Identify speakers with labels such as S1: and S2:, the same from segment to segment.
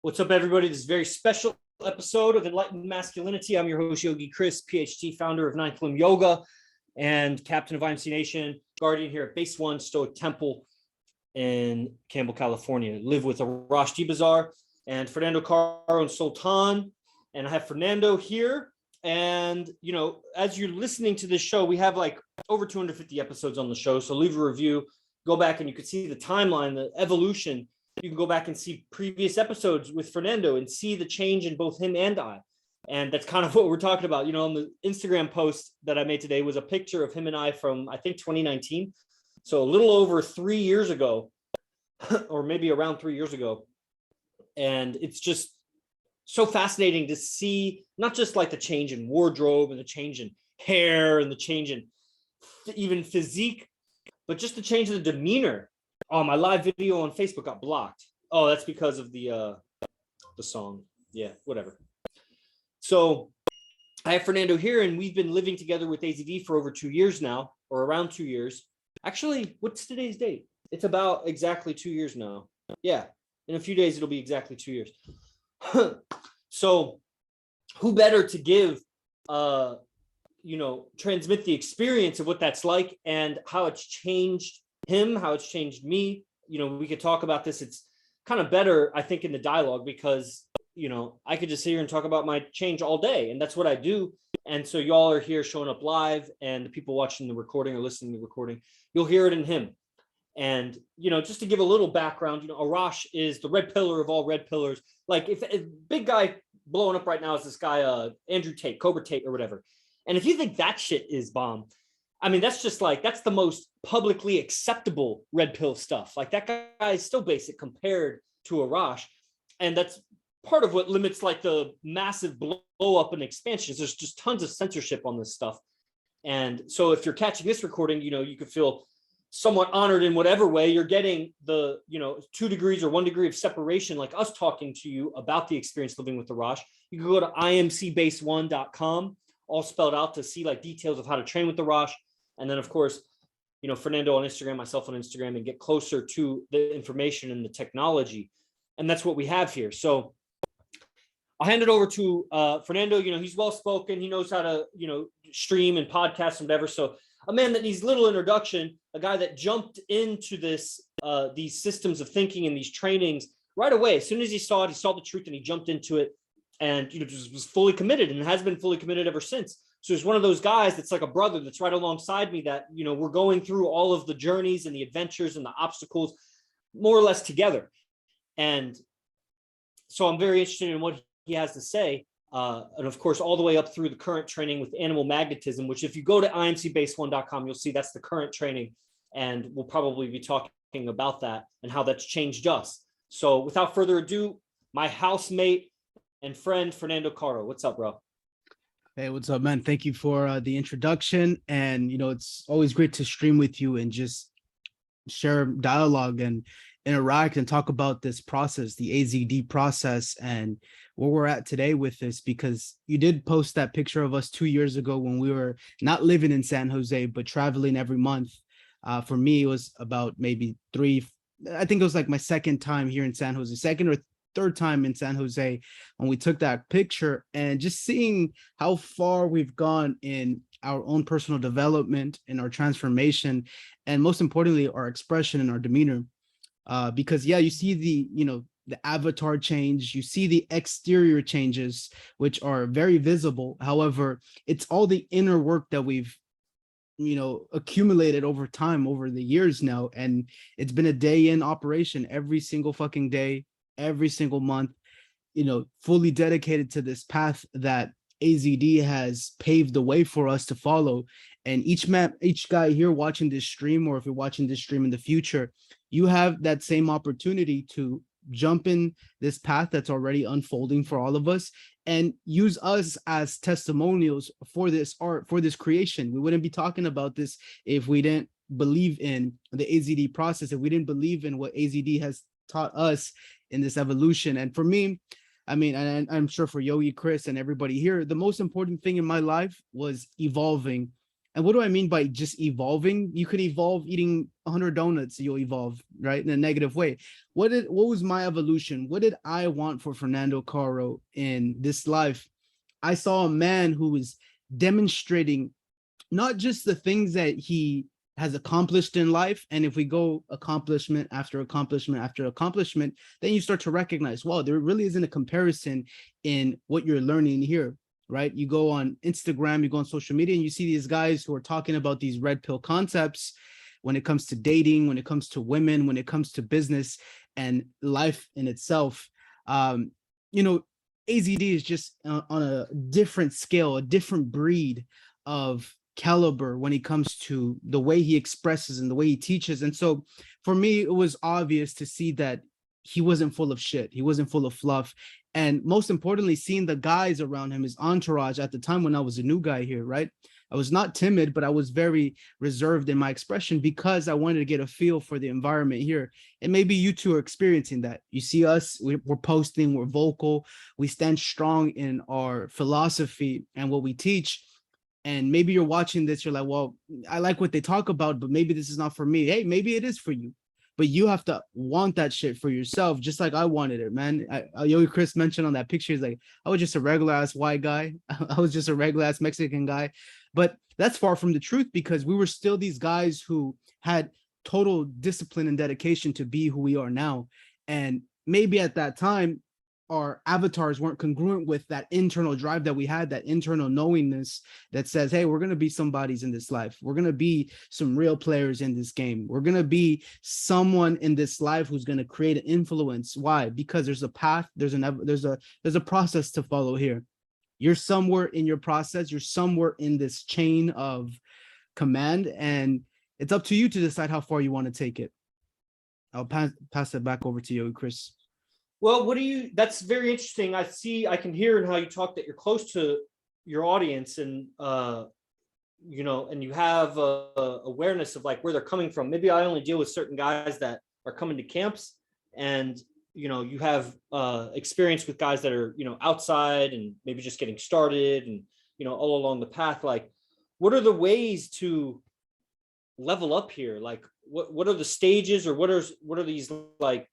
S1: What's up, everybody? This is a very special episode of Enlightened Masculinity. I'm your host, Yogi Chris, PhD, founder of Ninth Limb Yoga and captain of IMC Nation, guardian here at Base One Stoic Temple in Campbell, California. Live with Arash Dibazar and Fernando Caro and Sultan. And I have Fernando here. And, you know, as you're listening to this show, we have like over 250 episodes on the show. So leave a review, go back and you can see the timeline, the evolution. You can go back and see previous episodes with Fernando and see the change in both him and I. And that's kind of what we're talking about. You know, on the Instagram post that I made today was a picture of him and I from, I think, 2019. So a little over 3 years ago, or maybe around 3 years ago. And it's just so fascinating to see not just like the change in wardrobe and the change in hair and the change in even physique, but just the change in the demeanor. Oh, my live video on Facebook got blocked. Oh, that's because of the song. Yeah, whatever. So I have Fernando here, and we've been living together with AZD for over 2 years now, or around 2 years. Actually, what's today's date? It's about exactly 2 years now. Yeah, in a few days, it'll be exactly 2 years. So who better to give, transmit the experience of what that's like and how it's changed him, how it's changed me. You know, we could talk about this. It's kind of better, I think, in the dialogue because, you know, I could just sit here and talk about my change all day, and that's what I do. And so y'all are here showing up live, and the people watching the recording or listening to the recording, you'll hear it in him. And, you know, just to give a little background, you know, Arash is the red pillar of all red pillars. Like if big guy blowing up right now is this guy, Andrew Tate, Cobra Tate or whatever. And if you think that shit is bomb, I mean, that's just like, that's the most publicly acceptable red pill stuff. Like that guy is still basic compared to Arash. And that's part of what limits like the massive blow up and expansions. There's just tons of censorship on this stuff. And so if you're catching this recording, you know, you could feel somewhat honored in whatever way. You're getting the, 2 degrees or 1 degree of separation, like us talking to you about the experience living with Arash. You can go to imcbase1.com, all spelled out, to see like details of how to train with Arash. And then, of course, you know, Fernando on Instagram, myself on Instagram, and get closer to the information and the technology. And that's what we have here. So I'll hand it over to Fernando. You know, he's well-spoken. He knows how to, stream and podcast and whatever. So a man that needs little introduction, a guy that jumped into this, these systems of thinking and these trainings right away. As soon as he saw it, he saw the truth and he jumped into it and, just was fully committed and has been fully committed ever since. So he's one of those guys that's like a brother that's right alongside me that, we're going through all of the journeys and the adventures and the obstacles more or less together. And so I'm very interested in what he has to say. And of course, all the way up through the current training with animal magnetism, which if you go to imcbase1.com, you'll see that's the current training. And we'll probably be talking about that and how that's changed us. So without further ado, my housemate and friend, Fernando Caro. What's up, bro?
S2: Hey, what's up, man? Thank you for the introduction. And, it's always great to stream with you and just share dialogue and interact and talk about this process, the AZD process, and where we're at today with this, because you did post that picture of us 2 years ago when we were not living in San Jose, but traveling every month. For me, it was about maybe I think it was like my second time here in San Jose, second or third time in San Jose when we took that picture, and just seeing how far we've gone in our own personal development, in our transformation, and most importantly, our expression and our demeanor. Because you see the avatar change, you see the exterior changes, which are very visible. However, it's all the inner work that we've accumulated over time, over the years now. And it's been a day in operation every single fucking day, every single month, fully dedicated to this path that AZD has paved the way for us to follow. And each guy here watching this stream, or if you're watching this stream in the future, you have that same opportunity to jump in this path that's already unfolding for all of us and use us as testimonials for this art, for this creation. We wouldn't be talking about this if we didn't believe in the AZD process, if we didn't believe in what AZD has taught us in this evolution. And for me, I mean, and I'm sure for Yogi, Chris, and everybody here, the most important thing in my life was evolving And what do I mean by just evolving? You could evolve eating 100 donuts, you'll evolve, right? In a negative way. What was my evolution? What did I want for Fernando Caro in this life? I saw a man who was demonstrating not just the things that he has accomplished in life. And if we go accomplishment after accomplishment after accomplishment, then you start to recognize, wow, there really isn't a comparison in what you're learning here, right? You go on Instagram, you go on social media, and you see these guys who are talking about these red pill concepts when it comes to dating, when it comes to women, when it comes to business and life in itself. You know, AZD is just on a different scale, a different breed of caliber when it comes to the way he expresses and the way he teaches. And so for me, it was obvious to see that he wasn't full of shit. He wasn't full of fluff. And most importantly, seeing the guys around him, his entourage at the time when I was a new guy here, right? I was not timid, but I was very reserved in my expression because I wanted to get a feel for the environment here. And maybe you two are experiencing that. You see us, we're posting, we're vocal, we stand strong in our philosophy and what we teach. And maybe you're watching this, you're like, well, I like what they talk about, but maybe this is not for me. Hey, maybe it is for you, but you have to want that shit for yourself, just like I wanted it, man. Yogi Chris mentioned on that picture, he's like, I was just a regular ass white guy. I was just a regular ass Mexican guy. But that's far from the truth because we were still these guys who had total discipline and dedication to be who we are now. And maybe at that time, our avatars weren't congruent with that internal drive that we had, that internal knowingness that says, hey, we're going to be somebodies in this life. We're going to be some real players in this game. We're going to be someone in this life who's going to create an influence. Why? Because there's a path, there's a process to follow here. You're somewhere in your process. You're somewhere in this chain of command, and it's up to you to decide how far you want to take it. I'll pass it back over to you, Chris.
S1: Well, that's very interesting. I can hear in how you talk that you're close to your audience and, you know, and you have awareness of like where they're coming from. Maybe I only deal with certain guys that are coming to camps and, you know, you have experience with guys that are, you know, outside and maybe just getting started and, you know, all along the path. Like, what are the ways to level up here? Like, what are the stages or what are these like,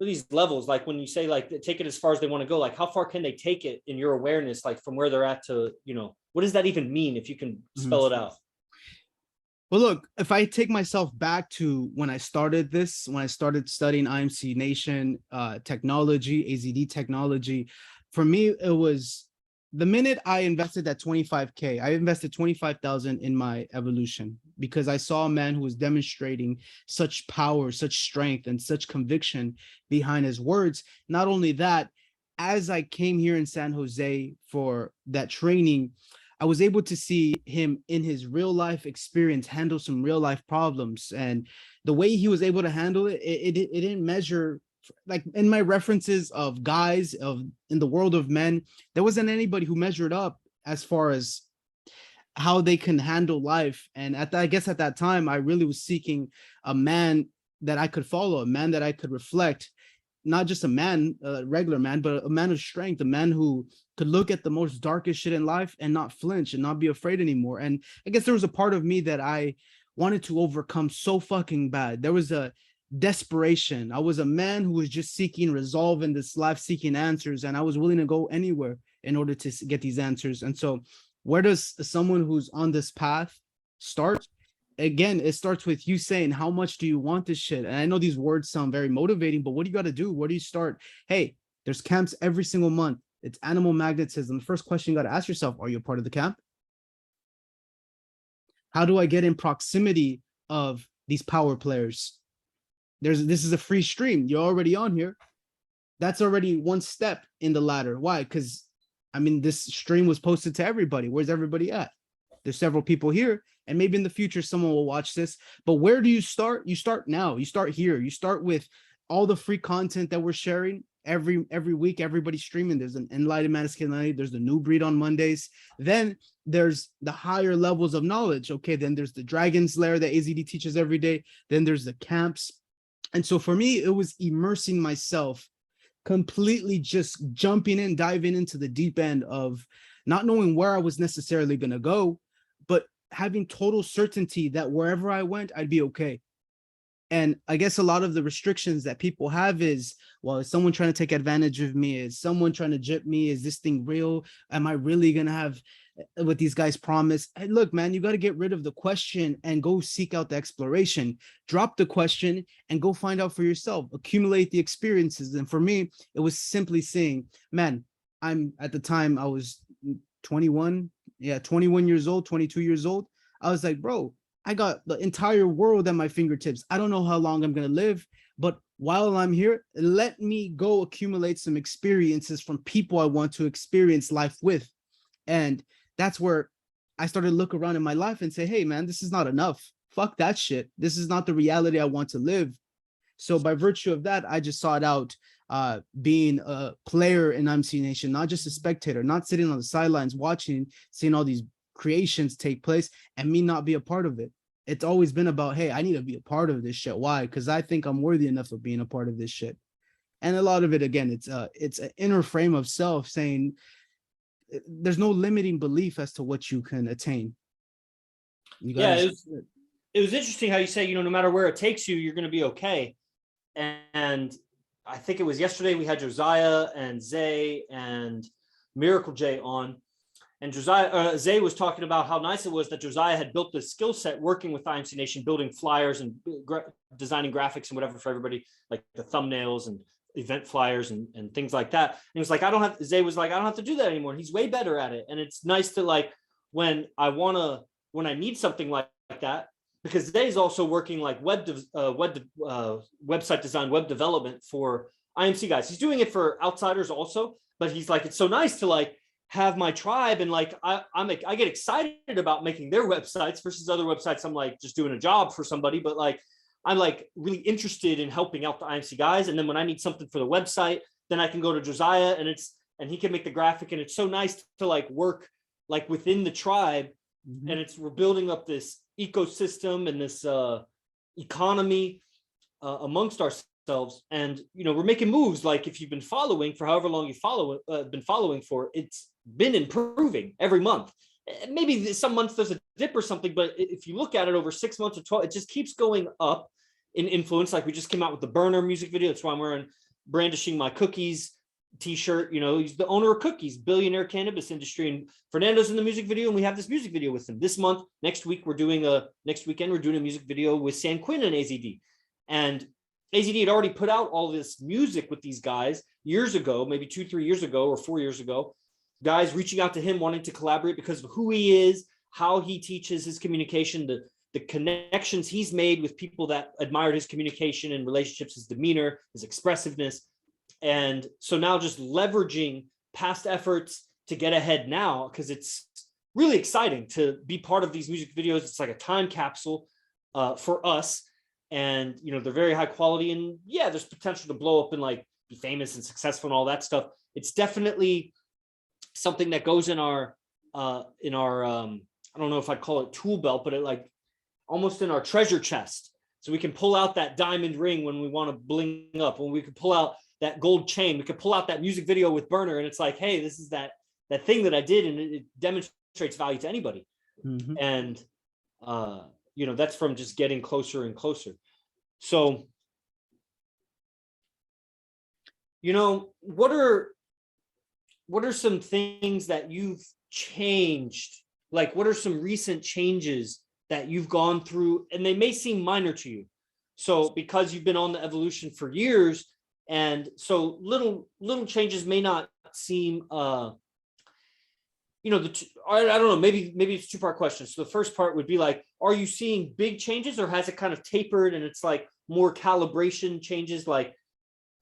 S1: these levels, like when you say like take it as far as they want to go, like how far can they take it in your awareness, like from where they're at to, you know, what does that even mean if you can spell it out?
S2: Well, look, if I take myself back to when I started this, when I started studying IMC Nation technology, AZD technology, for me, it was the minute I invested that 25K, I invested 25,000 in my evolution because I saw a man who was demonstrating such power, such strength, and such conviction behind his words. Not only that, as I came here in San Jose for that training, I was able to see him in his real life experience handle some real life problems. And the way he was able to handle it, it didn't measure like in my references of guys in the world of men, there wasn't anybody who measured up as far as how they can handle life. And I guess at that time, I really was seeking a man that I could follow, a man that I could reflect, not just a man, a regular man, but a man of strength, a man who could look at the most darkest shit in life and not flinch and not be afraid anymore. And I guess there was a part of me that I wanted to overcome so fucking bad. There was a desperation. I was a man who was just seeking resolve in this life, seeking answers, and I was willing to go anywhere in order to get these answers. And so where does someone who's on this path start? Again, it starts with you saying, how much do you want this shit? And I know these words sound very motivating, but what do you got to do? Where do you start? Hey, there's camps every single month. It's animal magnetism. The first question you got to ask yourself, are you a part of the camp? How do I get in proximity of these power players? This is a free stream. You're already on here. That's already one step in the ladder. Why? Because I mean, this stream was posted to everybody. Where's everybody at? There's several people here, and maybe in the future someone will watch this. But where do you start? You start now. You start here. You start with all the free content that we're sharing every week. Everybody's streaming. There's an Enlightened Masculinity. There's the New Breed on Mondays. Then there's the higher levels of knowledge. Okay, then there's the Dragon's Lair that AZD teaches every day. Then there's the camps. And so for me, it was immersing myself, completely just jumping in, diving into the deep end of not knowing where I was necessarily going to go, but having total certainty that wherever I went, I'd be okay. And I guess a lot of the restrictions that people have is, well, is someone trying to take advantage of me? Is someone trying to jip me? Is this thing real? Am I really going to have what these guys promise? Hey, look, man, you got to get rid of the question and go seek out the exploration. Drop the question and go find out for yourself. Accumulate the experiences. And for me, it was simply saying, man, at the time I was 21. Yeah, 21 years old, 22 years old. I was like, bro, I got the entire world at my fingertips. I don't know how long I'm going to live, but while I'm here, let me go accumulate some experiences from people I want to experience life with. And that's where I started to look around in my life and say, hey, man, this is not enough. Fuck that shit. This is not the reality I want to live. So by virtue of that, I just sought out being a player in IMC Nation, not just a spectator, not sitting on the sidelines watching, seeing all these creations take place and me not be a part of it. It's always been about, hey, I need to be a part of this shit. Why? Because I think I'm worthy enough of being a part of this shit. And a lot of it, again, it's an inner frame of self saying there's no limiting belief as to what you can attain.
S1: It was interesting how you say, no matter where it takes you, you're going to be okay. And I think it was yesterday we had Josiah and Zay and Miracle J on. And Zay was talking about how nice it was that Josiah had built this skill set working with IMC Nation, building flyers and designing graphics and whatever for everybody, like the thumbnails and event flyers and things like that. And he was like, Zay was like, I don't have to do that anymore. And he's way better at it. And it's nice to, like, when I need something like that, because Zay's also working like website design, web development for IMC guys. He's doing it for outsiders also, but he's like, it's so nice to like have my tribe, and like I get excited about making their websites versus other websites. I'm like just doing a job for somebody, but like I'm like really interested in helping out the IMC guys. And then when I need something for the website, then I can go to Josiah and he can make the graphic. And it's so nice to like work like within the tribe. Mm-hmm. And we're building up this ecosystem and this economy amongst ourselves. And we're making moves. Like if you've been following for however long you been following for, it's been improving every month. Maybe some months there's a dip or something, but if you look at it over 6 months or 12, it just keeps going up in influence. Like we just came out with the Burner music video. That's why I'm wearing Brandishing My Cookies t-shirt. He's the owner of Cookies, billionaire cannabis industry, and Fernando's in the music video, and we have this music video with him this month. Next weekend we're doing a music video with San Quinn and AZD. And AZD had already put out all this music with these guys years ago, maybe 2-3 years ago or 4 years ago. Guys reaching out to him, wanting to collaborate because of who he is, how he teaches his communication, the connections he's made with people that admired his communication and relationships, his demeanor, his expressiveness. And so now just leveraging past efforts to get ahead now, because it's really exciting to be part of these music videos. It's like a time capsule for us. And, they're very high quality, and yeah, there's potential to blow up and like be famous and successful and all that stuff. It's definitely something that goes in our I don't know if I'd call it tool belt, but it like almost in our treasure chest. So we can pull out that diamond ring when we want to bling up, when we can pull out that gold chain, we could pull out that music video with Burner, and it's like, hey, this is that thing that I did, and it demonstrates value to anybody. Mm-hmm. And that's from just getting closer and closer. So what are some things that you've changed? Like, what are some recent changes that you've gone through? And they may seem minor to you. So because you've been on the evolution for years, and so little changes may not seem, I don't know, maybe it's a two-part question. So the first part would be like, are you seeing big changes, or has it kind of tapered and it's like more calibration changes? Like,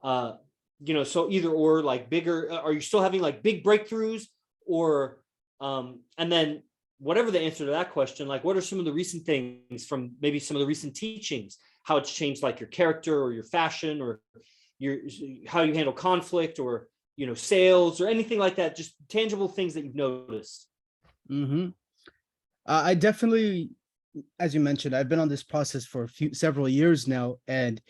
S1: so either or, like bigger, are you still having like big breakthroughs, or, and then whatever the answer to that question, like what are some of the recent things from maybe some of the recent teachings, how it's changed like your character or your fashion or how you handle conflict, or, sales or anything like that, just tangible things that you've noticed. Mm-hmm.
S2: I definitely, as you mentioned, I've been on this process for several years now, and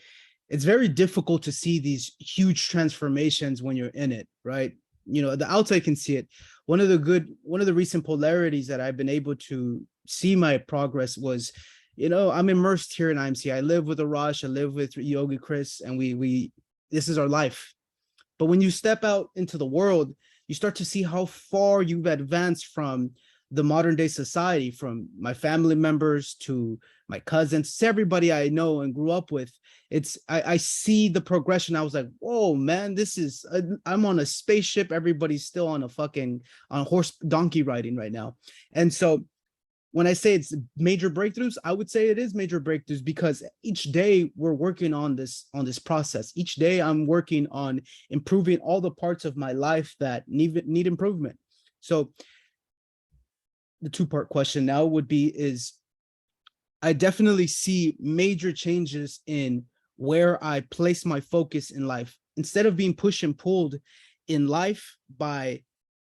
S2: it's very difficult to see these huge transformations when you're in it, right? The outside can see it. One of the recent polarities that I've been able to see my progress was, I'm immersed here in IMC. I live with Arash, I live with Yogi Chris, and we this is our life. But when you step out into the world, you start to see how far you've advanced from the modern day society, from my family members to my cousins, to everybody I know and grew up with. I see the progression. I was like, whoa, man, I'm on a spaceship. Everybody's still on on horse donkey riding right now. And so when I say it's major breakthroughs, I would say it is major breakthroughs, because each day we're working on this process. Each day I'm working on improving all the parts of my life that need improvement. So the two-part question now would be is I definitely see major changes in where I place my focus in life. Instead of being pushed and pulled in life by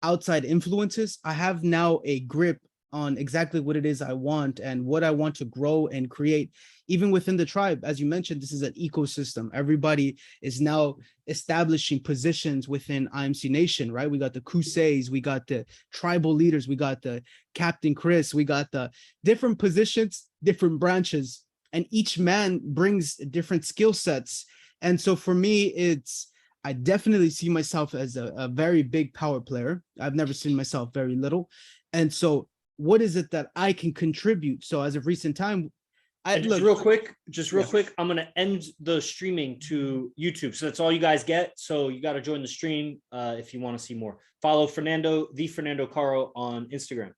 S2: outside influences, I have now a grip on exactly what it is I want and what I want to grow and create, even within the tribe. As you mentioned, this is an ecosystem. Everybody is now establishing positions within IMC Nation, right? We got the Kuseis, we got the tribal leaders, we got the Captain Chris, we got the different positions, different branches, and each man brings different skill sets. And so for me, I definitely see myself as a very big power player. I've never seen myself very little. And so what is it that I can contribute? So as of recent time,
S1: just real quick, I'm going to end the streaming to YouTube. So that's all you guys get. So you got to join the stream if you want to see more. Follow the Fernando Caro on Instagram.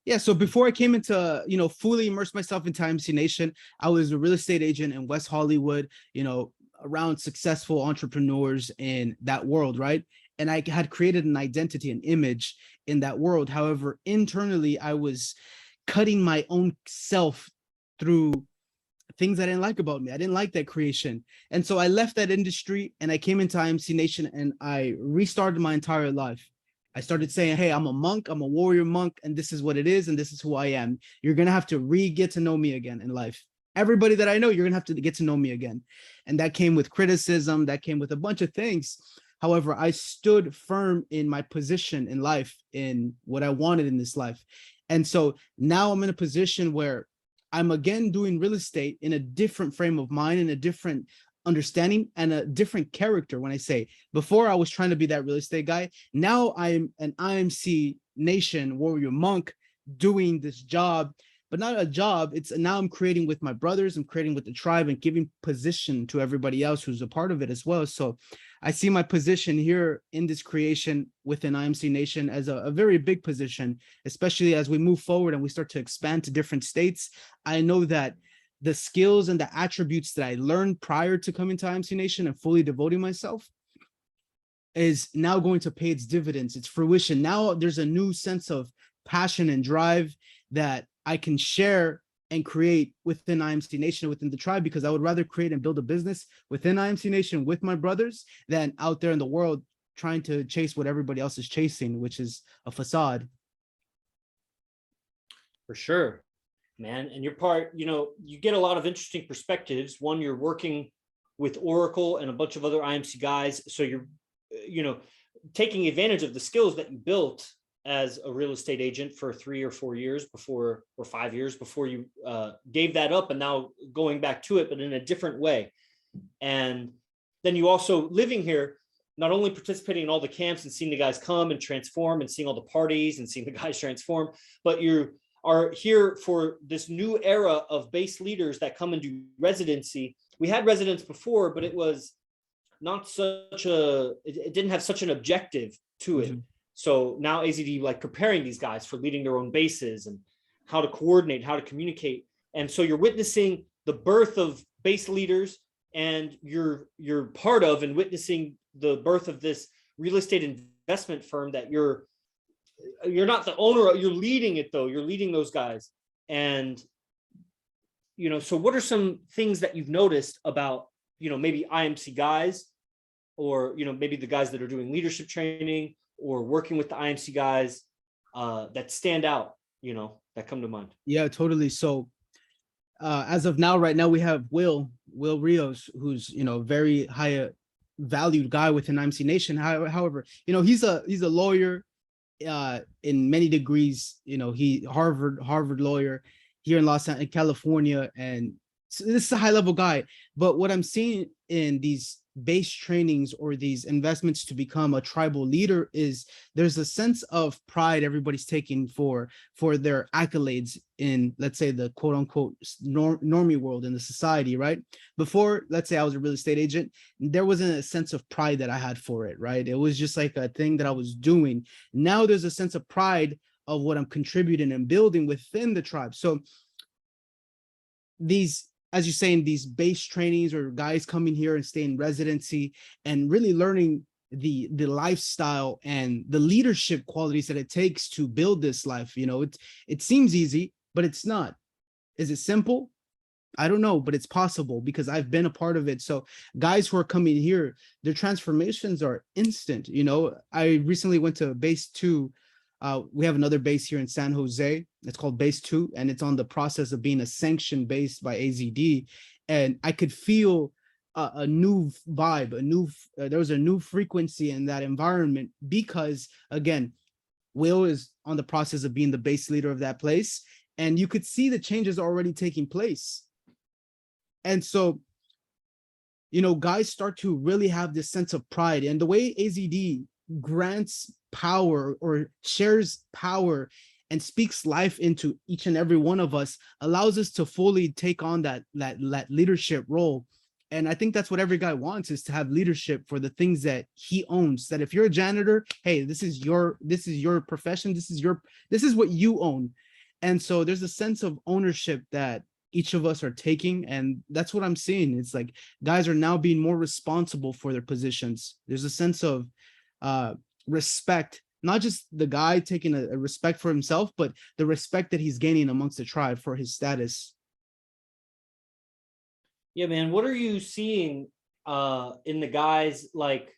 S2: Yeah, so before I came into, fully immerse myself into IMC Nation, I was a real estate agent in West Hollywood, around successful entrepreneurs in that world, right? And I had created an identity, an image in that world. However, internally, I was cutting my own self through things I didn't like about me. I didn't like that creation. And so I left that industry and I came into IMC Nation and I restarted my entire life. I started saying, hey, I'm a monk, I'm a warrior monk, and this is what it is, and this is who I am. You're going to have to get to know me again in life. Everybody that I know, you're going to have to get to know me again. And that came with criticism, that came with a bunch of things. However, I stood firm in my position in life, in what I wanted in this life. And so now I'm in a position where I'm again doing real estate in a different frame of mind, in a different understanding and a different character. When I say before I was trying to be that real estate guy, now I'm an IMC Nation warrior monk doing this job, but not a job. It's now I'm creating with my brothers, I'm creating with the tribe and giving position to everybody else who's a part of it as well. So I see my position here in this creation within IMC Nation as a very big position, especially as we move forward and we start to expand to different states. I know that the skills and the attributes that I learned prior to coming to IMC Nation and fully devoting myself is now going to pay its dividends, its fruition. Now there's a new sense of passion and drive that I can share and create within IMC Nation, within the tribe, because I would rather create and build a business within IMC Nation with my brothers than out there in the world trying to chase what everybody else is chasing, which is a facade.
S1: For sure, man. And your part, you get a lot of interesting perspectives. One, you're working with Oracle and a bunch of other IMC guys. So you're, taking advantage of the skills that you built as a real estate agent for 3 or 4 years before, or 5 years before you gave that up, and now going back to it, but in a different way. And then you also living here, not only participating in all the camps and seeing the guys come and transform and seeing all the parties and seeing the guys transform, but you are here for this new era of base leaders that come and do residency. We had residents before, but it was not it didn't have such an objective to it. Mm-hmm. So now AZD like preparing these guys for leading their own bases and how to coordinate, how to communicate. And so you're witnessing the birth of base leaders, and you're part of and witnessing the birth of this real estate investment firm that you're not the owner of, you're leading it though. You're leading those guys. And, so what are some things that you've noticed about, maybe IMC guys, or, maybe the guys that are doing leadership training or working with the IMC guys that stand out, that come to mind? Yeah,
S2: totally. So as of now, right now, we have Will Rios, who's, very high valued guy within IMC Nation. However, he's a lawyer. in many degrees. You know, he Harvard lawyer here in California, and so this is a high level guy. But what I'm seeing in these base trainings or these investments to become a tribal leader is there's a sense of pride everybody's taking for their accolades in, let's say, the quote unquote normie world in the society, right? Before, let's say I was a real estate agent, there wasn't a sense of pride that I had for it, right? It was just like a thing that I was doing. Now there's a sense of pride of what I'm contributing and building within the tribe. So these, as you say, in these base trainings, or guys coming here and stay in residency and really learning the lifestyle and the leadership qualities that it takes to build this life. You know, it seems easy, but it's not. Is it simple? I don't know, but it's possible because I've been a part of it. So guys who are coming here, their transformations are instant. You know, I recently went to base 2. We have another base here in San Jose. It's called base 2, and it's on the process of being a sanctioned base by AZD. And I could feel a new vibe, there was a new frequency in that environment because, again, Will is on the process of being the base leader of that place. And you could see the changes already taking place. And so, you know, guys start to really have this sense of pride. And the way AZD grants power or shares power and speaks life into each and every one of us allows us to fully take on that leadership role. And I think that's what every guy wants, is to have leadership for the things that he owns. That if you're a janitor, hey, this is your profession, this is what you own. And so there's a sense of ownership that each of us are taking, and that's what I'm seeing. It's like guys are now being more responsible for their positions. There's a sense of respect, not just the guy taking a respect for himself, but the respect that he's gaining amongst the tribe for his status.
S1: Yeah, man. What are you seeing in the guys? Like,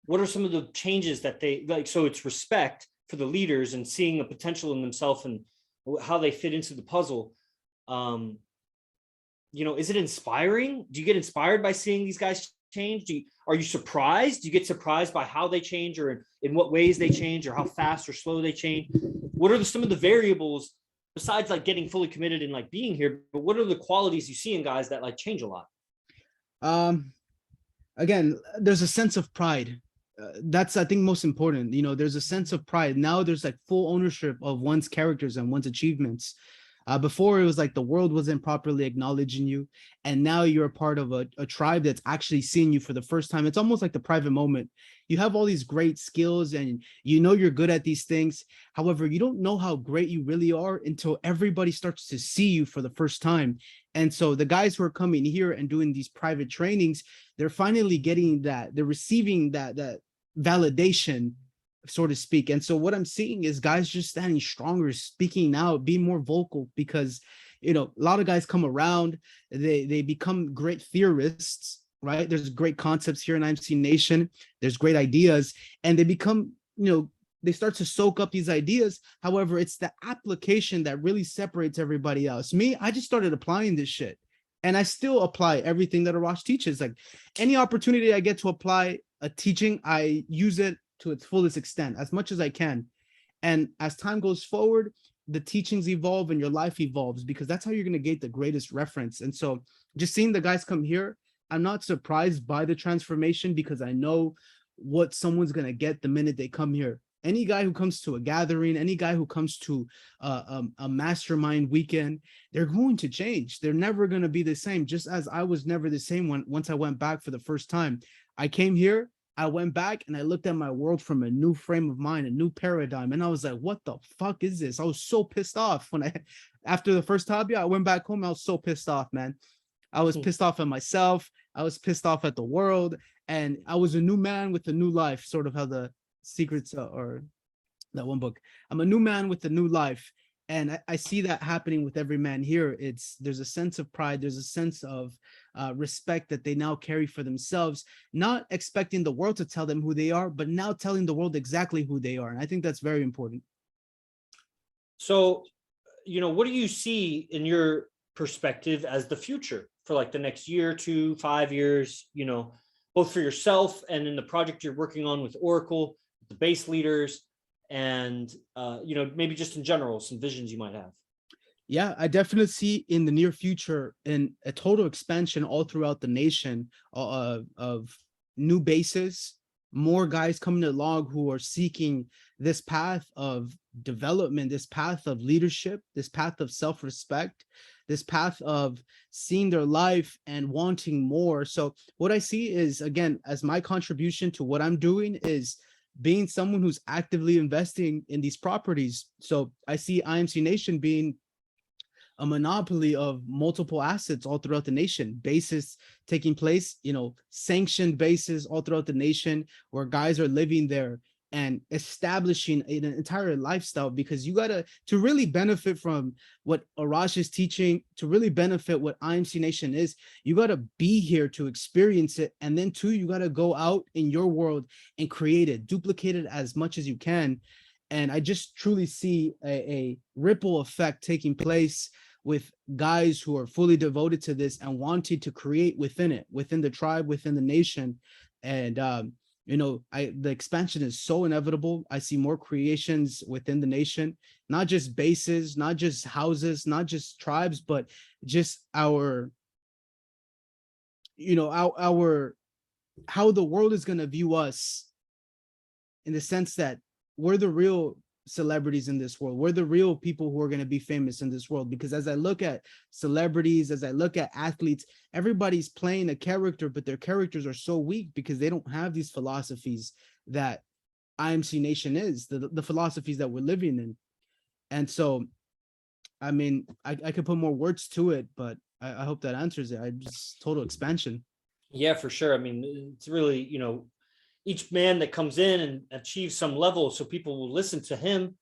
S1: what are some of the changes that they like? So it's respect for the leaders and seeing a potential in themselves and how they fit into the puzzle. You know, is it inspiring? Do you get inspired by seeing these guys change? Are you surprised? Do you get surprised by how they change, or in what ways they change, or how fast or slow they change? What are some of the variables besides like getting fully committed and like being here? But what are the qualities you see in guys that like change a lot?
S2: Again, there's a sense of pride. That's, I think, most important. You know, there's a sense of pride. Now there's like full ownership of one's characters and one's achievements. Before, it was like the world wasn't properly acknowledging you, and now you're a part of a tribe that's actually seeing you for the first time. It's almost like the private moment. You have all these great skills and you know you're good at these things. However, you don't know how great you really are until everybody starts to see you for the first time. And so the guys who are coming here and doing these private trainings, they're finally getting that, they're receiving that validation, so to speak. And so what I'm seeing is guys just standing stronger, speaking out, being more vocal, because, you know, a lot of guys come around, they become great theorists, right? There's great concepts here in IMC Nation. There's great ideas, and they become, you know, they start to soak up these ideas. However, it's the application that really separates everybody else. Me, I just started applying this shit, and I still apply everything that Arash teaches. Like any opportunity I get to apply a teaching, I use it to its fullest extent, as much as I can. And as time goes forward, the teachings evolve and your life evolves, because that's how you're going to get the greatest reference. And so just seeing the guys come here, I'm not surprised by the transformation, because I know what someone's going to get the minute they come here. Any guy who comes to a gathering, any guy who comes to a mastermind weekend, they're going to change. They're never going to be the same, just as I was never the same once I went back for the first time. I came here, I went back, and I looked at my world from a new frame of mind, a new paradigm. And I was like, what the fuck is this? I was so pissed off after the first hobby, I went back home. I was so pissed off, man. I was pissed off at myself. I was pissed off at the world. And I was a new man with a new life, sort of how the secrets or that one book. I'm a new man with a new life. And I see that happening with every man here. There's a sense of pride. There's a sense of respect that they now carry for themselves, not expecting the world to tell them who they are, but now telling the world exactly who they are. And I think that's very important.
S1: So, you know, what do you see in your perspective as the future for like the next year, 2, 5 years, you know, both for yourself and in the project you're working on with Oracle, the base leaders, and maybe just in general, some visions you might have.
S2: Yeah, I definitely see in the near future in a total expansion all throughout the nation of new bases, more guys coming along who are seeking this path of development, this path of leadership, this path of self-respect, this path of seeing their life and wanting more. So what I see is, again, as my contribution to what I'm doing is being someone who's actively investing in these properties. So I see IMC Nation being a monopoly of multiple assets all throughout the nation, bases taking place, sanctioned bases all throughout the nation where guys are living there and establishing an entire lifestyle. Because you to really benefit from what Arash is teaching, to really benefit what IMC Nation is, you gotta be here to experience it. And then too, you gotta go out in your world and create it, duplicate it as much as you can. And I just truly see a ripple effect taking place with guys who are fully devoted to this and wanting to create within it, within the tribe, within the nation. And the expansion is so inevitable. I see more creations within the nation, not just bases, not just houses, not just tribes, but just our how the world is going to view us, in the sense that we're the real celebrities in this world. We're the real people who are going to be famous in this world. Because as I look at celebrities, as I look at athletes, everybody's playing a character, but their characters are so weak because they don't have these philosophies that IMC Nation is, the philosophies that we're living in. And so, I mean, I could put more words to it, but I hope that answers it. I just total expansion.
S1: Yeah, for sure. I mean, it's really, each man that comes in and achieves some level, so people will listen to him,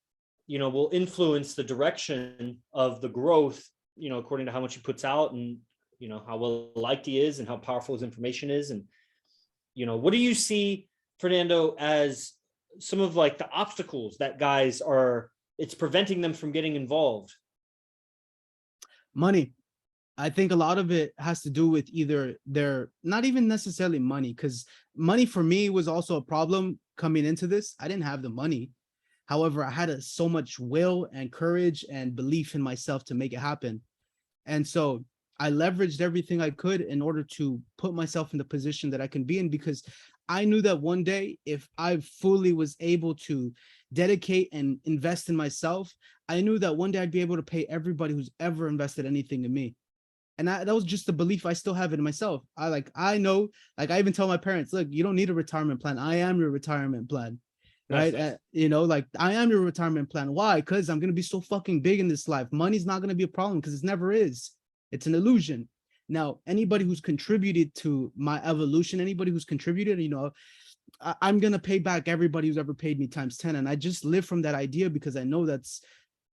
S1: will influence the direction of the growth, according to how much he puts out and, how well liked he is and how powerful his information is. And, what do you see, Fernando, as some of like the obstacles that guys it's preventing them from getting involved?
S2: Money. I think a lot of it has to do with either they're not even necessarily money, because money for me was also a problem coming into this. I didn't have the money. However, I had so much will and courage and belief in myself to make it happen. And so I leveraged everything I could in order to put myself in the position that I can be in, because I knew that one day, if I fully was able to dedicate and invest in myself, I knew that one day I'd be able to pay everybody who's ever invested anything in me. And that was just the belief I still have in myself. I know, I even tell my parents, look, you don't need a retirement plan. I am your retirement plan. Right.
S1: Nice.
S2: I am your retirement plan. Why? Because I'm going to be so fucking big in this life. Money's not going to be a problem, because it never is. It's an illusion. Now, anybody who's contributed to my evolution, anybody who's contributed, I'm going to pay back everybody who's ever paid me times 10. And I just live from that idea, because I know that's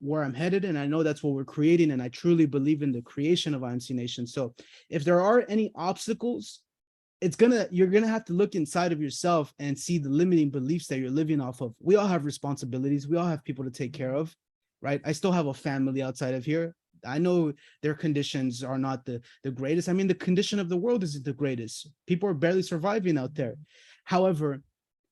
S2: where I'm headed, and I know that's what we're creating, and I truly believe in the creation of IMC Nation. So if there are any obstacles, you're gonna have to look inside of yourself and see the limiting beliefs that you're living off of. We all have responsibilities, we all have people to take care of, right? I still have a family outside of here. I know their conditions are not the greatest. I mean, the condition of the world isn't the greatest. People are barely surviving out there. However,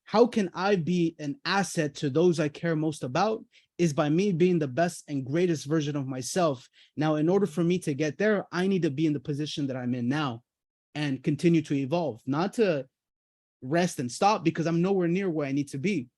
S2: how can I be an asset to those I care most about is by me being the best and greatest version of myself. Now, in order for me to get there, I need to be in the position that I'm in now and continue to evolve, not to rest and stop, because I'm nowhere near where I need to be.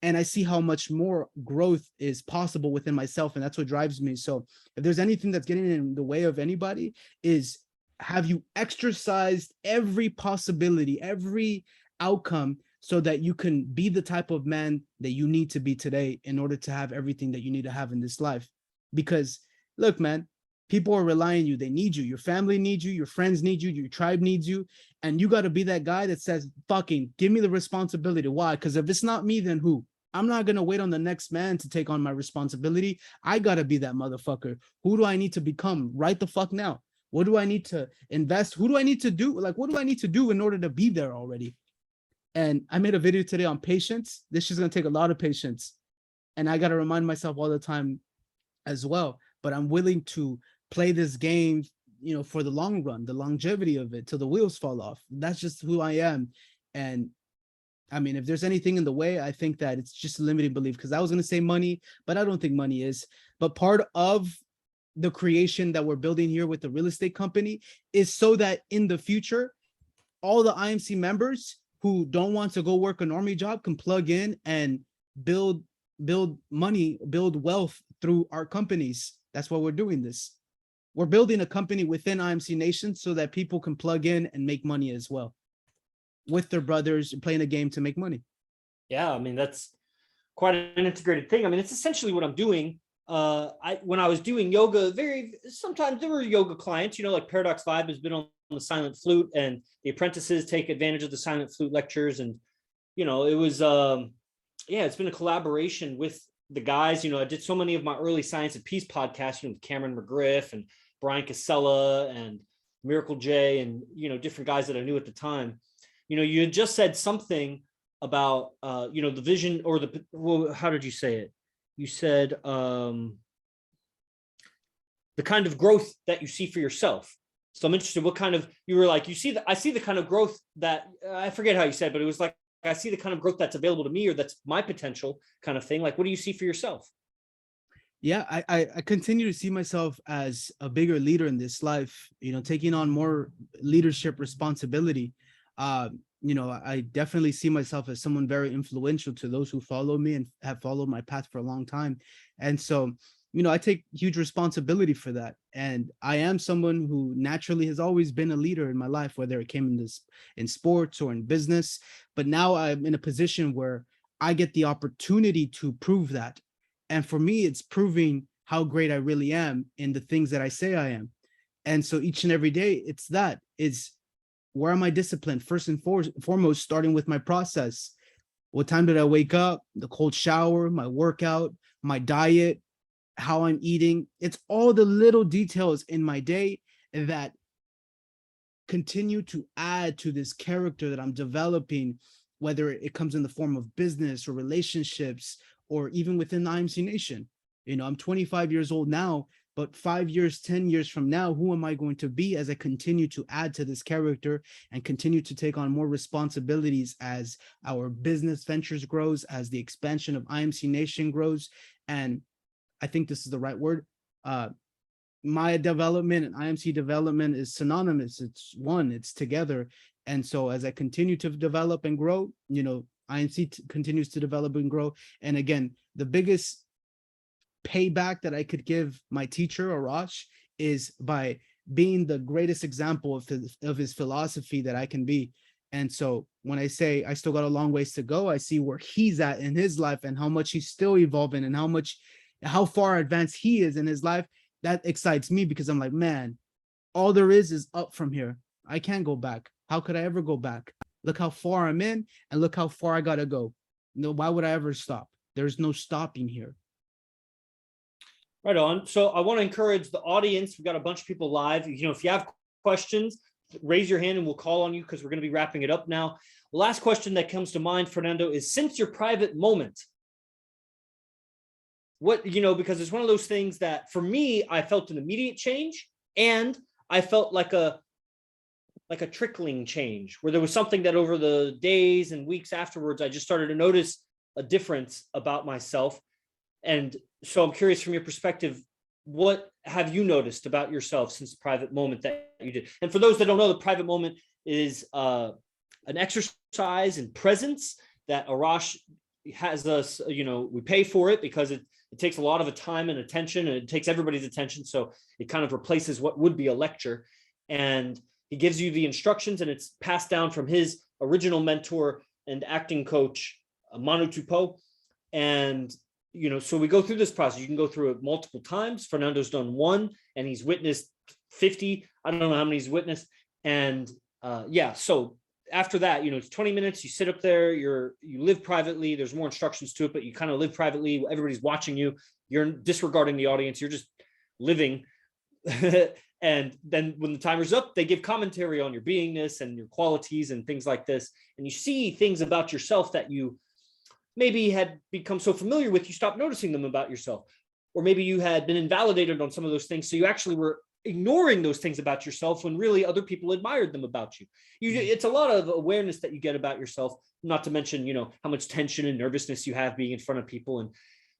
S2: And I see how much more growth is possible within myself, and that's what drives me. So if there's anything that's getting in the way of anybody, is have you exercised every possibility, every outcome, so that you can be the type of man that you need to be today in order to have everything that you need to have in this life. Because look, man, people are relying on you. They need you. Your family needs you. Your friends need you. Your tribe needs you. And you got to be that guy that says, fucking give me the responsibility. Why? Because if it's not me, then who? I'm not going to wait on the next man to take on my responsibility. I got to be that motherfucker. Who do I need to become right the fuck now? What do I need to invest? Who do I need to do? What do I need to do in order to be there already? And I made a video today on patience. This is going to take a lot of patience. And I got to remind myself all the time as well. But I'm willing to play this game, for the long run, the longevity of it, till the wheels fall off. That's just who I am. And I mean, if there's anything in the way, I think that it's just a limiting belief, because I was going to say money, but I don't think money is. But part of the creation that we're building here with the real estate company is so that in the future, all the IMC members who don't want to go work a normie job can plug in and build money, build wealth through our companies. That's why we're doing this. We're building a company within IMC Nation so that people can plug in and make money as well with their brothers, playing a game to make money.
S1: Yeah, I mean, that's quite an integrated thing. I mean, it's essentially what I'm doing. When I was doing yoga, sometimes there were yoga clients, like Paradox Vibe has been on the silent flute, and the apprentices take advantage of the silent flute lectures. And, it was, it's been a collaboration with the guys. I did so many of my early Science of Peace podcasts, with Cameron McGriff and Brian Casella and Miracle J and, different guys that I knew at the time. You had just said something about, the vision, or how did you say it? You said the kind of growth that you see for yourself. So I'm interested, what kind of, you were like, I see the kind of growth that, I forget how you said, but it was like, I see the kind of growth that's available to me, or that's my potential kind of thing. Like, what do you see for yourself?
S2: Yeah, I continue to see myself as a bigger leader in this life, taking on more leadership responsibility. I definitely see myself as someone very influential to those who follow me and have followed my path for a long time. And so, I take huge responsibility for that. And I am someone who naturally has always been a leader in my life, whether it came in sports or in business. But now I'm in a position where I get the opportunity to prove that. And for me, it's proving how great I really am in the things that I say I am. And so each and every day, it's where am I disciplined? First and foremost, starting with my process. What time did I wake up? The cold shower, my workout, my diet, how I'm eating. It's all the little details in my day that continue to add to this character that I'm developing, whether it comes in the form of business or relationships, or even within the IMC Nation. I'm 25 years old now, but 5 years, 10 years from now, who am I going to be as I continue to add to this character and continue to take on more responsibilities as our business ventures grows, as the expansion of IMC Nation grows? And I think this is the right word. My development and IMC development is synonymous. It's together. And so as I continue to develop and grow, IMC continues to develop and grow. And again, the biggest payback that I could give my teacher, Arash, is by being the greatest example of his philosophy that I can be. And so when I say I still got a long ways to go, I see where he's at in his life and how much he's still evolving and how far advanced he is in his life. That excites me, because I'm like, man, all there is up from here. I can't go back. How could I ever go back? Look how far I'm in, and look how far I gotta go. No, why would I ever stop? There's no stopping here.
S1: Right on. So I want to encourage the audience. We've got a bunch of people live. If you have questions, raise your hand and we'll call on you, because we're going to be wrapping it up now. The last question that comes to mind, Fernando, is, since your private moment, because it's one of those things that for me, I felt an immediate change, and I felt like a trickling change, where there was something that over the days and weeks afterwards, I just started to notice a difference about myself. And so I'm curious, from your perspective, what have you noticed about yourself since the private moment that you did? And for those that don't know, the private moment is an exercise in presence that Arash has us, we pay for it because it takes a lot of time and attention, and it takes everybody's attention. So it kind of replaces what would be a lecture. And he gives you the instructions, and it's passed down from his original mentor and acting coach, Manu Tupou. And, so we go through this process. You can go through it multiple times. Fernando's done one, and he's witnessed 50. I don't know how many he's witnessed. And so after that, it's 20 minutes. You sit up there, you live privately. There's more instructions to it, but you kind of live privately. Everybody's watching you. You're disregarding the audience. You're just living. And then when the timer's up, they give commentary on your beingness and your qualities and things like this. And you see things about yourself that you maybe had become so familiar with, you stopped noticing them about yourself. Or maybe you had been invalidated on some of those things. So you actually were ignoring those things about yourself when really other people admired them about you. It's a lot of awareness that you get about yourself, not to mention, how much tension and nervousness you have being in front of people. And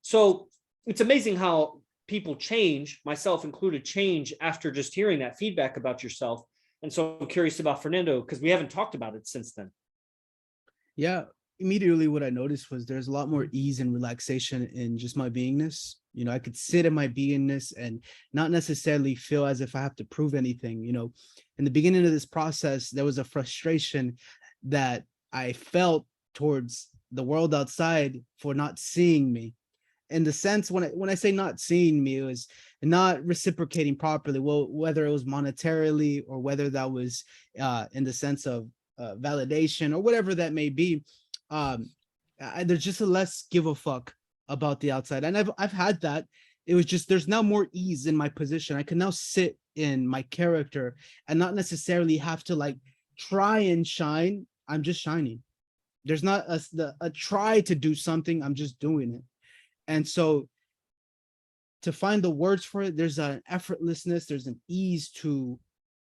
S1: so it's amazing how people change, myself included, change after just hearing that feedback about yourself. And so I'm curious about Fernando, because we haven't talked about it since then.
S2: Yeah, immediately what I noticed was there's a lot more ease and relaxation in just my beingness. I could sit in my beingness and not necessarily feel as if I have to prove anything. In the beginning of this process, there was a frustration that I felt towards the world outside for not seeing me. In the sense, when I say not seeing me, it was not reciprocating properly. Well, whether it was monetarily or whether that was in the sense of validation or whatever that may be. There's just a less give a fuck about the outside, and I've had that. It was just there's now more ease in my position. I can now sit in my character and not necessarily have to like try and shine. I'm just shining. There's not a try to do something. I'm just doing it. And so to find the words for it, there's an effortlessness, there's an ease to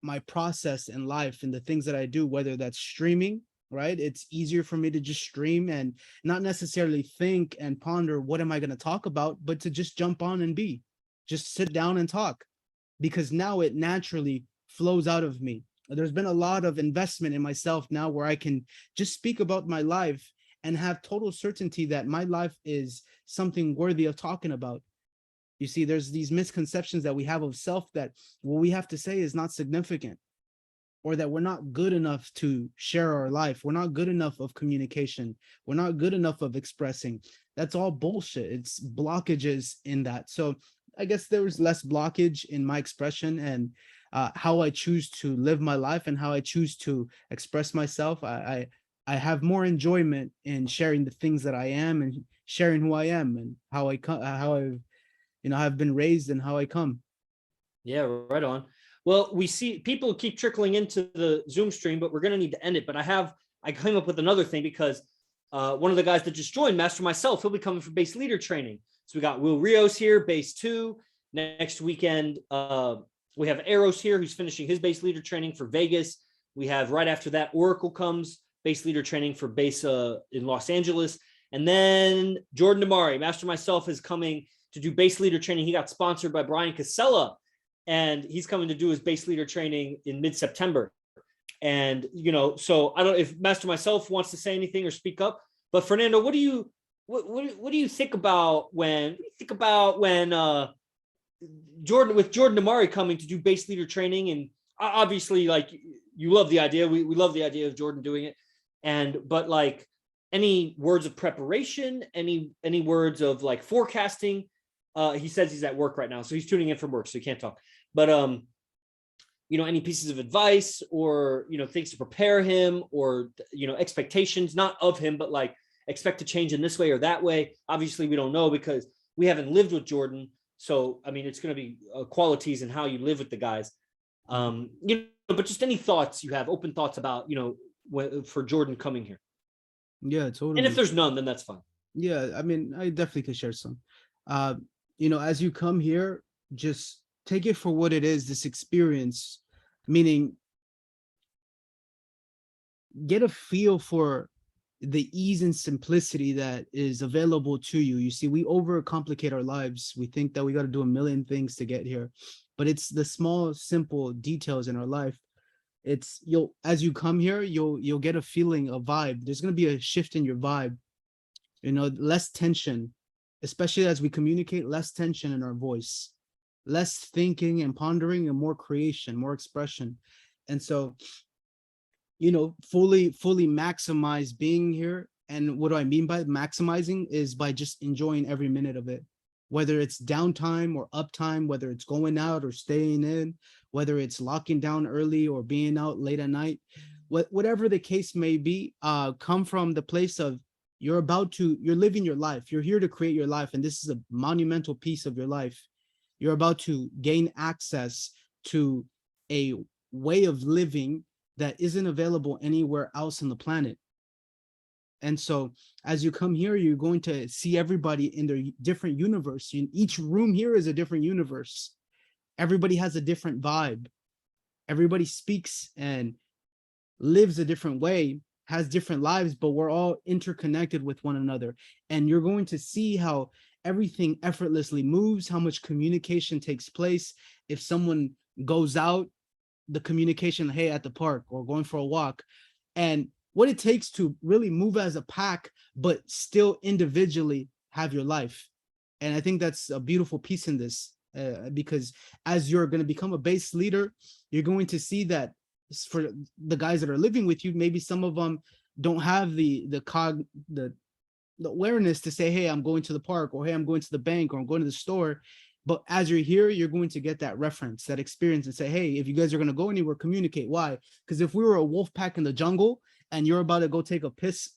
S2: my process in life and the things that I do, whether that's streaming, right? It's easier for me to just stream and not necessarily think and ponder what am I going to talk about, but to just jump on and just sit down and talk, because now it naturally flows out of me. There's been a lot of investment in myself now where I can just speak about my life and have total certainty that my life is something worthy of talking about. You see, there's these misconceptions that we have of self that what we have to say is not significant, or that we're not good enough to share our life. We're not good enough of communication. We're not good enough of expressing. That's all bullshit. It's blockages in that. So I guess there was less blockage in my expression and how I choose to live my life and how I choose to express myself. I have more enjoyment in sharing the things that I am and sharing who I am and how I've been raised and how I come.
S1: Yeah, right on. Well, we see people keep trickling into the Zoom stream, but we're going to need to end it. But I came up with another thing because one of the guys that just joined, Master myself, he'll be coming for base leader training. So we got Will Rios here, base 2. Next weekend, we have Eros here, who's finishing his base leader training for Vegas. We have right after that, Oracle comes, base leader training for base in Los Angeles. And then Jordan Damari, Master myself, is coming to do base leader training. He got sponsored by Brian Casella, and he's coming to do his base leader training in mid-September. And, so I don't know if Master myself wants to say anything or speak up, but Fernando, what do you think about when Jordan Damari coming to do base leader training? And obviously, like, you love the idea. We love the idea of Jordan doing it. But like, any words of preparation, any words of like forecasting? He says he's at work right now, so he's tuning in from work, so he can't talk. But any pieces of advice or things to prepare him, or expectations, not of him, but like expect to change in this way or that way. Obviously, we don't know because we haven't lived with Jordan. So I mean, it's going to be qualities and how you live with the guys. But just any thoughts you have, open thoughts about for Jordan coming here.
S2: Yeah, totally.
S1: And if there's none, then that's fine.
S2: Yeah, I mean, I definitely could share some. As you come here, just take it for what it is, this experience, meaning get a feel for the ease and simplicity that is available to you. You see, we overcomplicate our lives. We think that we got to do a million things to get here, but it's the small, simple details in our life. As you come here, you'll get a feeling, a vibe. There's going to be a shift in your vibe, less tension, especially as we communicate, less tension in our voice, less thinking and pondering, and more creation, more expression. And so, fully maximize being here. And what do I mean by maximizing is by just enjoying every minute of it, whether it's downtime or uptime, whether it's going out or staying in, whether it's locking down early or being out late at night, whatever the case may be, come from the place of you're living your life. You're here to create your life. And this is a monumental piece of your life. You're about to gain access to a way of living that isn't available anywhere else on the planet. And so as you come here, you're going to see everybody in their different universe. Each room here is a different universe. everybody has a different vibe. Everybody speaks and lives a different way, has different lives, but we're all interconnected with one another. And you're going to see how everything effortlessly moves, how much communication takes place. If someone goes out, the communication, hey, at the park or going for a walk, and what it takes to really move as a pack, but still individually have your life. And I think that's a beautiful piece in this, because as you're going to become a base leader, you're going to see that for the guys that are living with you, maybe some of them don't have the awareness to say, hey, I'm going to the park, or hey, I'm going to the bank, or I'm going to the store. But as you're here, you're going to get that reference, that experience, and say, hey, if you guys are going to go anywhere, communicate. Why? Because if we were a wolf pack in the jungle and you're about to go take a piss,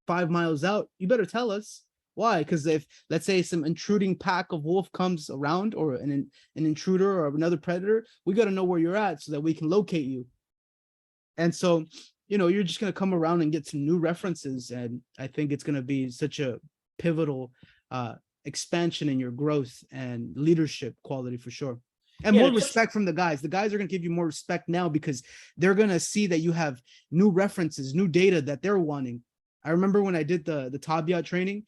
S2: 5 miles out, you better tell us. Why? Because if, let's say, some intruding pack of wolf comes around, or an intruder or another predator, we got to know where you're at so that we can locate you. And so, you're just going to come around and get some new references. And I think it's going to be such a pivotal expansion in your growth and leadership quality for sure. And more respect from the guys. The guys are going to give you more respect now because they're going to see that you have new references, new data that they're wanting. I remember when I did the Tabiat training,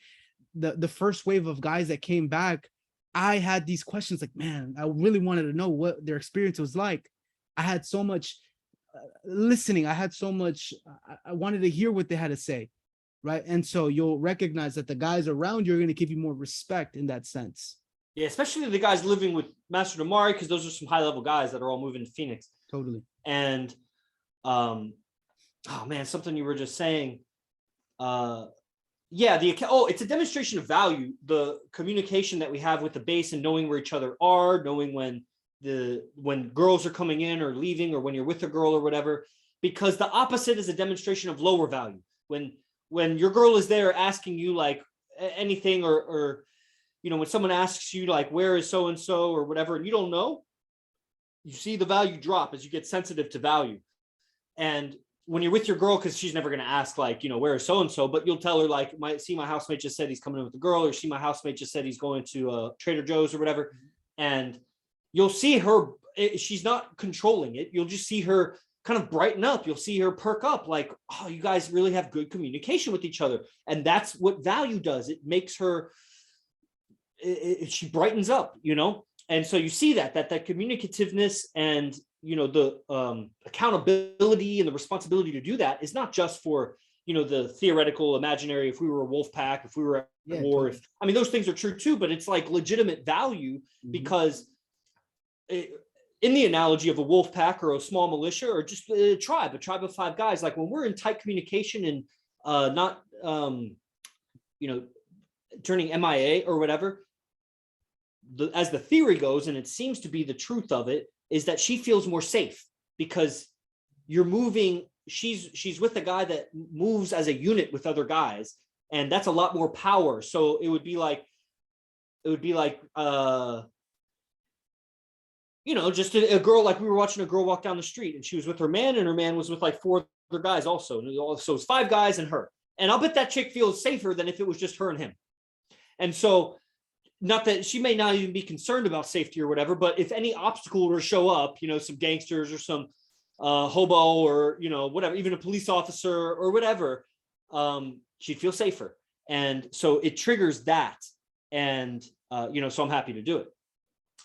S2: the first wave of guys that came back, I had these questions like, man, I really wanted to know what their experience was like. I had so much listening. I had so much, I wanted to hear what they had to say. Right. And so you'll recognize that the guys around you are going to give you more respect in that sense.
S1: Yeah, especially the guys living with Master Damari, because those are some high level guys that are all moving to Phoenix.
S2: Totally.
S1: And oh man, something you were just saying. It's a demonstration of value, the communication that we have with the base and knowing where each other are, knowing when girls are coming in or leaving, or when you're with a girl or whatever, because the opposite is a demonstration of lower value. When your girl is there asking you like anything, or when someone asks you like, where is so-and-so or whatever, and you don't know, you see the value drop as you get sensitive to value. And when you're with your girl, because she's never going to ask like, where is so-and-so, but you'll tell her like, my housemate just said he's coming in with the girl, or my housemate just said he's going to Trader Joe's or whatever. And you'll see her, she's not controlling it. You'll just see her kind of brighten up. You'll see her perk up like, oh, you guys really have good communication with each other. And that's what value does. It makes her, she brightens up, And so you see that communicativeness and, the accountability and the responsibility to do that is not just for, the theoretical imaginary, if we were a wolf pack, if we were at war, totally. Those things are true too, but it's like legitimate value because in the analogy of a wolf pack or a small militia or just a tribe of 5 guys, like when we're in tight communication and not, turning MIA or whatever, as the theory goes, and it seems to be the truth of it, is that she feels more safe because you're moving. She's with a guy that moves as a unit with other guys, and that's a lot more power. So it would be like just a girl, like we were watching a girl walk down the street and she was with her man, and her man was with like 4 other guys also. So it's 5 guys and her. And I'll bet that chick feels safer than if it was just her and him. And so, not that she may not even be concerned about safety or whatever, but if any obstacle were to show up, some gangsters or some hobo or, whatever, even a police officer or whatever, she'd feel safer. And so it triggers that. And, so I'm happy to do it.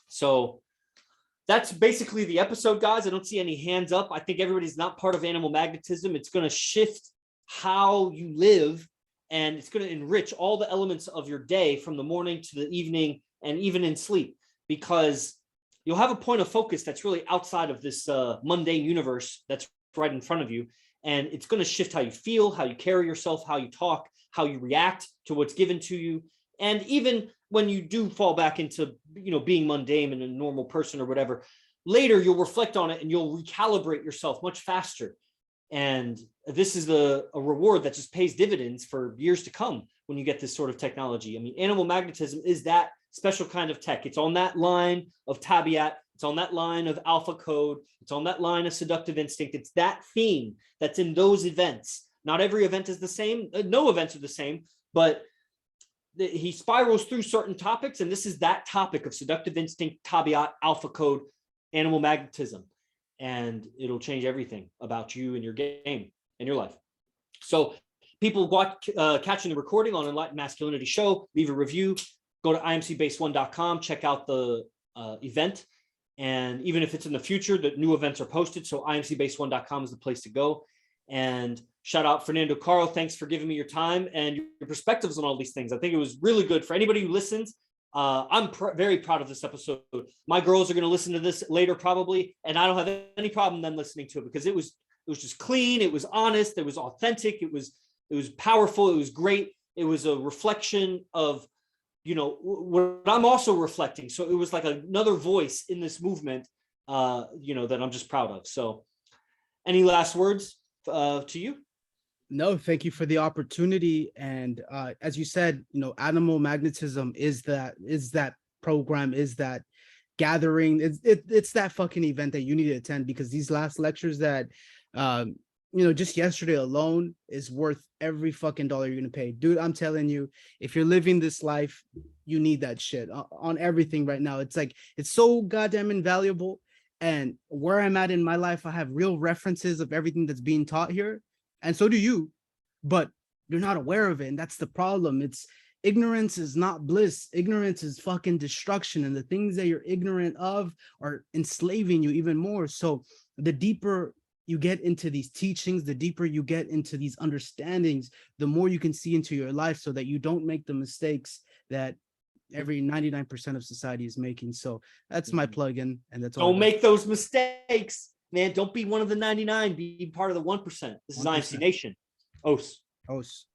S1: So that's basically the episode, guys. I don't see any hands up. I think everybody's not part of animal magnetism. It's going to shift how you live, and it's going to enrich all the elements of your day from the morning to the evening and even in sleep, because you'll have a point of focus that's really outside of this mundane universe that's right in front of you. And it's going to shift how you feel, how you carry yourself, how you talk, how you react to what's given to you. And even when you do fall back into, being mundane and a normal person or whatever, later you'll reflect on it and you'll recalibrate yourself much faster. And this is a reward that just pays dividends for years to come when you get this sort of technology. Animal magnetism is that special kind of tech. It's on that line of Tabiat. It's on that line of alpha code. It's on that line of seductive instinct. It's that theme that's in those events. Not every event is the same. No events are the same, but he spirals through certain topics, and this is that topic of seductive instinct, tabiat, alpha code, animal magnetism, and it'll change everything about you and your game and your life. So people catching the recording on Enlightened Masculinity Show, leave a review, go to imcbase1.com, check out the event. And even if it's in the future, the new events are posted. So imcbase1.com is the place to go. And shout out Fernando Caro. Thanks for giving me your time and your perspectives on all these things. I think it was really good for anybody who listens. I'm very proud of this episode. My girls are going to listen to this later probably, and I don't have any problem them listening to it because it was just clean. It was honest. It was authentic. It was powerful. It was great. It was a reflection of, you know, what I'm also reflecting. So it was like another voice in this movement, you know, that I'm just proud of. So any last words to you?
S2: No, thank you for the opportunity. And as you said, you know, animal magnetism is that program, is that gathering. It's that fucking event that you need to attend, because these last lectures that, you know, just yesterday alone is worth every fucking dollar you're gonna pay. Dude, I'm telling you, if you're living this life, you need that shit on everything right now. It's like, it's so goddamn invaluable. And where I'm at in my life, I have real references of everything that's being taught here. And so do you, but you're not aware of it. And that's the problem. It's ignorance is not bliss. Ignorance is fucking destruction. And the things that you're ignorant of are enslaving you even more. So the deeper you get into these teachings, the deeper you get into these understandings, the more you can see into your life so that you don't make the mistakes that every 99% of society is making. So that's my plug-in, and that's all.
S1: Don't make those mistakes, man. Don't be one of the 99. Be part of the 1%. This is
S2: 1%.
S1: IMC Nation. Os.
S2: Os.